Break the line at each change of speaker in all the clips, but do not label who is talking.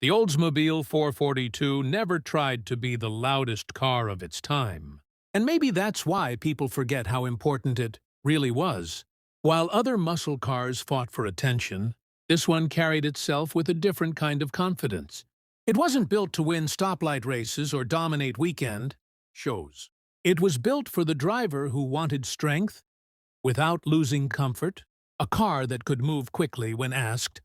The Oldsmobile 442 never tried to be the loudest car of its time. And maybe that's why people forget how important it really was. While other muscle cars fought for attention, this one carried itself with a different kind of confidence. It wasn't built to win stoplight races or dominate weekend shows. It was built for the driver who wanted strength without losing comfort, a car that could move quickly when asked,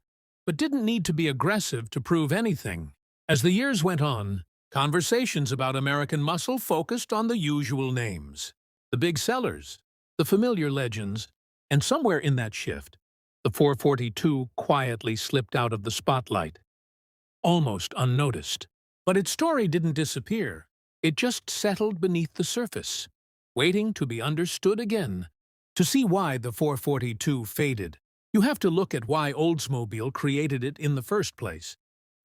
but didn't need to be aggressive to prove anything. As the years went on, conversations about American muscle focused on the usual names, the big sellers, the familiar legends, and somewhere in that shift, the 442 quietly slipped out of the spotlight, almost unnoticed. But its story didn't disappear. It just settled beneath the surface, waiting to be understood again. To see why the 442 faded, you have to look at why Oldsmobile created it in the first place.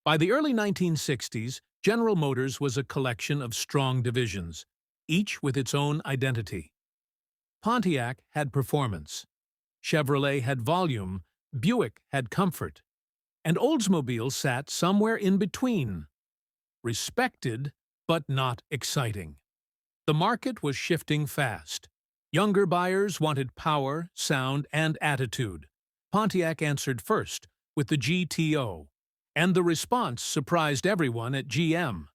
By the early 1960s, General Motors was a collection of strong divisions, each with its own identity. Pontiac had performance, Chevrolet had volume, Buick had comfort, and Oldsmobile sat somewhere in between, respected but not exciting. The market was shifting fast. Younger buyers wanted power, sound, and attitude. Pontiac answered first with the GTO, and the response surprised everyone at GM.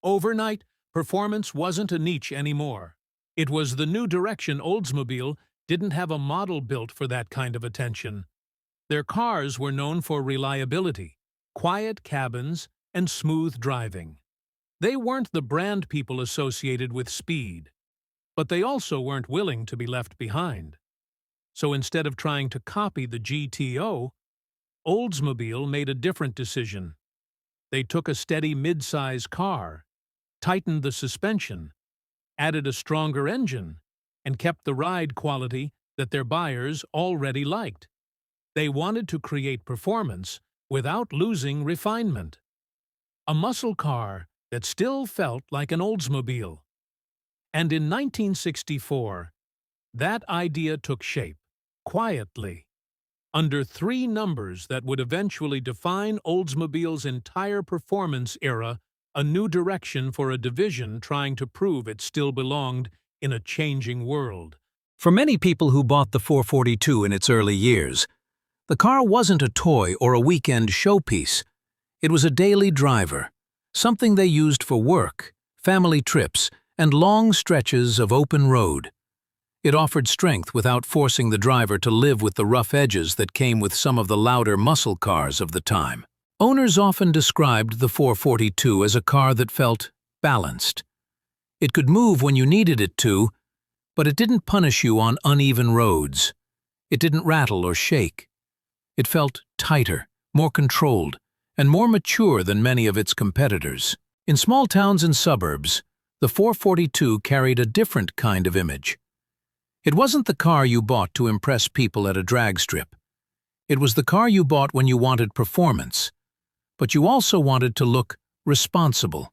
Overnight, performance wasn't a niche anymore. It was the new direction. Oldsmobile didn't have a model built for that kind of attention. Their cars were known for reliability, quiet cabins, and smooth driving. They weren't the brand people associated with speed, but they also weren't willing to be left behind. So instead of trying to copy the GTO, Oldsmobile made a different decision. They took a steady mid-size car, tightened the suspension, added a stronger engine, and kept the ride quality that their buyers already liked. They wanted to create performance without losing refinement. A muscle car that still felt like an Oldsmobile. And in 1964, that idea took shape, quietly, under three numbers that would eventually define Oldsmobile's entire performance era, a new direction for a division trying to prove it still belonged in a changing world.
For many people who bought the 442 in its early years, the car wasn't a toy or a weekend showpiece. It was a daily driver, something they used for work, family trips, and long stretches of open road. It offered strength without forcing the driver to live with the rough edges that came with some of the louder muscle cars of the time. Owners often described the 442 as a car that felt balanced. It could move when you needed it to, but it didn't punish you on uneven roads. It didn't rattle or shake. It felt tighter, more controlled, and more mature than many of its competitors. In small towns and suburbs, the 442 carried a different kind of image. It wasn't the car you bought to impress people at a drag strip. It was the car you bought when you wanted performance, but you also wanted to look responsible.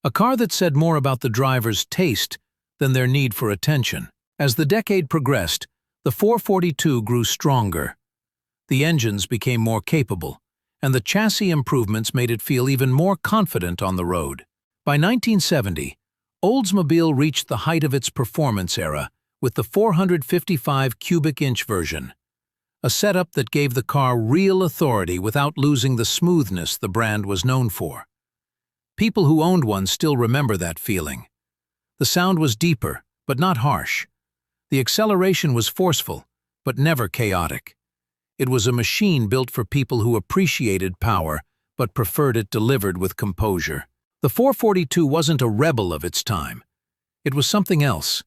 A car that said more about the driver's taste than their need for attention. As the decade progressed, the 442 grew stronger. The engines became more capable, and the chassis improvements made it feel even more confident on the road. By 1970, Oldsmobile reached the height of its performance era with the 455 cubic inch version, a setup that gave the car real authority without losing the smoothness the brand was known for. People who owned one still remember that feeling. The sound was deeper, but not harsh. The acceleration was forceful, but never chaotic. It was a machine built for people who appreciated power, but preferred it delivered with composure. The 442 wasn't a rebel of its time. It was something else,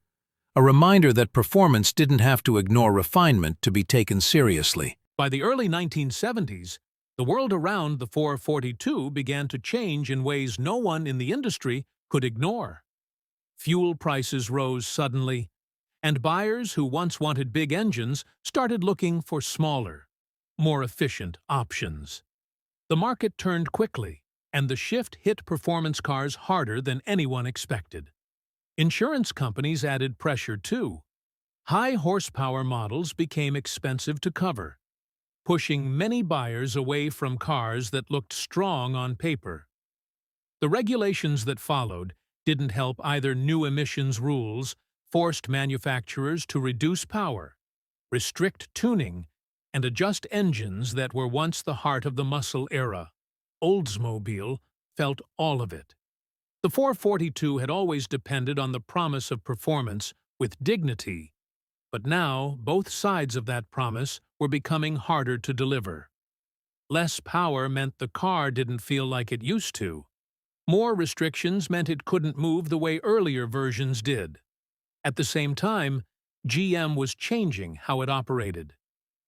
a reminder that performance didn't have to ignore refinement to be taken seriously.
By the early 1970s, the world around the 442 began to change in ways no one in the industry could ignore. Fuel prices rose suddenly, and buyers who once wanted big engines started looking for smaller, more efficient options. The market turned quickly, and the shift hit performance cars harder than anyone expected. Insurance companies added pressure too. High horsepower models became expensive to cover, pushing many buyers away from cars that looked strong on paper. The regulations that followed didn't help either. New emissions rules forced manufacturers to reduce power, restrict tuning, and adjust engines that were once the heart of the muscle era. Oldsmobile felt all of it. The 442 had always depended on the promise of performance with dignity, but now both sides of that promise were becoming harder to deliver. Less power meant the car didn't feel like it used to. More restrictions meant it couldn't move the way earlier versions did. At the same time, GM was changing how it operated.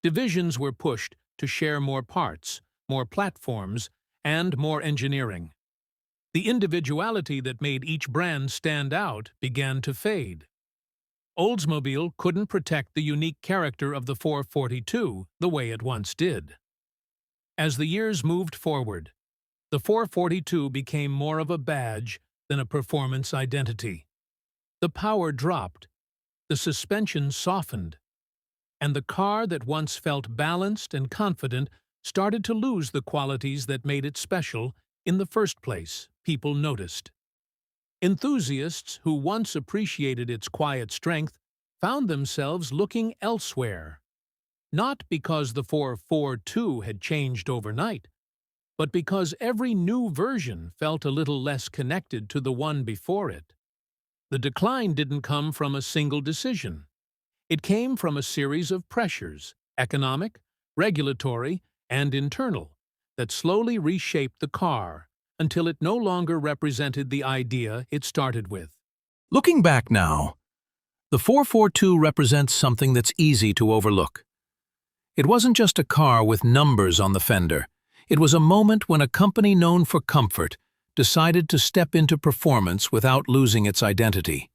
Divisions were pushed to share more parts, more platforms, and more engineering. The individuality that made each brand stand out began to fade. Oldsmobile couldn't protect the unique character of the 442 the way it once did. As the years moved forward, the 442 became more of a badge than a performance identity. The power dropped, the suspension softened, and the car that once felt balanced and confident started to lose the qualities that made it special in the first place. People noticed. Enthusiasts who once appreciated its quiet strength found themselves looking elsewhere. Not because the 442 had changed overnight, but because every new version felt a little less connected to the one before it. The decline didn't come from a single decision. It came from a series of pressures, economic, regulatory, and internal, that slowly reshaped the car until it no longer represented the idea it started with.
Looking back now, the 442 represents something that's easy to overlook. It wasn't just a car with numbers on the fender. It was a moment when a company known for comfort decided to step into performance without losing its identity.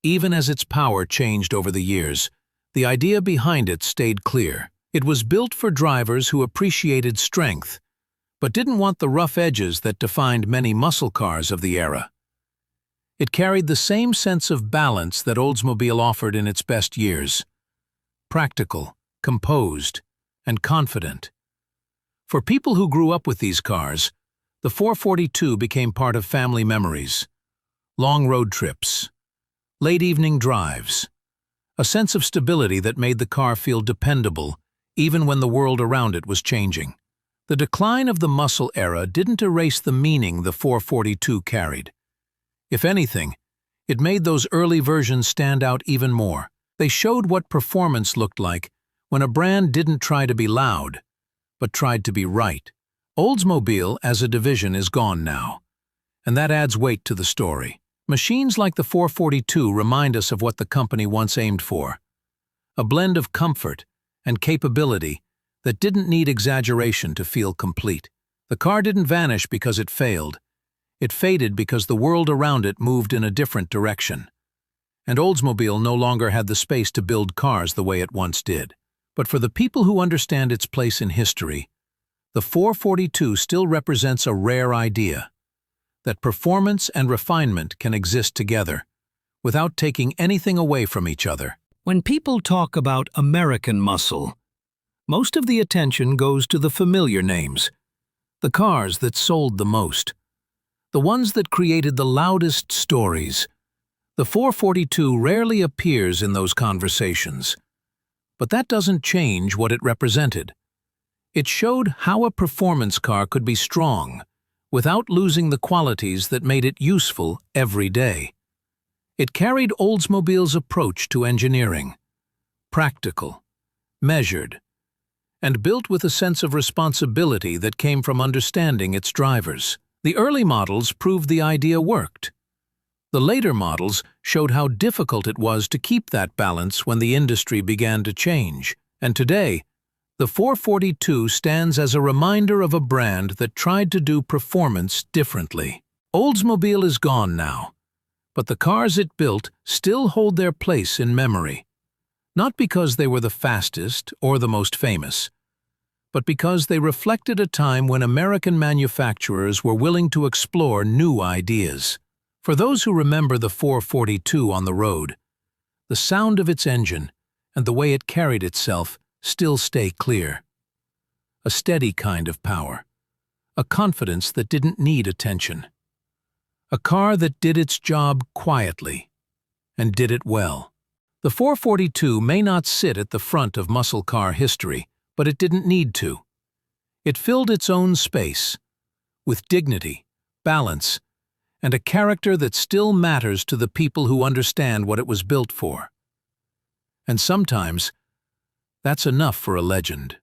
Even as its power changed over the years, the idea behind it stayed clear. It was built for drivers who appreciated strength, but didn't want the rough edges that defined many muscle cars of the era. It carried the same sense of balance that Oldsmobile offered in its best years: practical, composed, and confident. For people who grew up with these cars, the 442 became part of family memories. Long road trips, late evening drives, a sense of stability that made the car feel dependable even when the world around it was changing. The decline of the muscle era didn't erase the meaning the 442 carried. If anything, it made those early versions stand out even more. They showed what performance looked like when a brand didn't try to be loud, but tried to be right. Oldsmobile as a division is gone now, and that adds weight to the story. Machines like the 442 remind us of what the company once aimed for: a blend of comfort and capability that didn't need exaggeration to feel complete. The car didn't vanish because it failed. It faded because the world around it moved in a different direction. And Oldsmobile no longer had the space to build cars the way it once did. But for the people who understand its place in history, the 442 still represents a rare idea: that performance and refinement can exist together, without taking anything away from each other. When people talk about American muscle, most of the attention goes to the familiar names, the cars that sold the most, the ones that created the loudest stories. The 442 rarely appears in those conversations. But that doesn't change what it represented. It showed how a performance car could be strong, without losing the qualities that made it useful every day. It carried Oldsmobile's approach to engineering: practical, measured, and built with a sense of responsibility that came from understanding its drivers. The early models proved the idea worked. The later models showed how difficult it was to keep that balance when the industry began to change. And today, the 442 stands as a reminder of a brand that tried to do performance differently. Oldsmobile is gone now, but the cars it built still hold their place in memory. Not because they were the fastest or the most famous, but because they reflected a time when American manufacturers were willing to explore new ideas. For those who remember the 442 on the road, the sound of its engine and the way it carried itself still stay clear. a steady kind of power, a confidence that didn't need attention. A car that did its job quietly, and did it well. The 442 may not sit at the front of muscle car history, but it didn't need to. It filled its own space, with dignity, balance, and a character that still matters to the people who understand what it was built for. And sometimes, that's enough for a legend.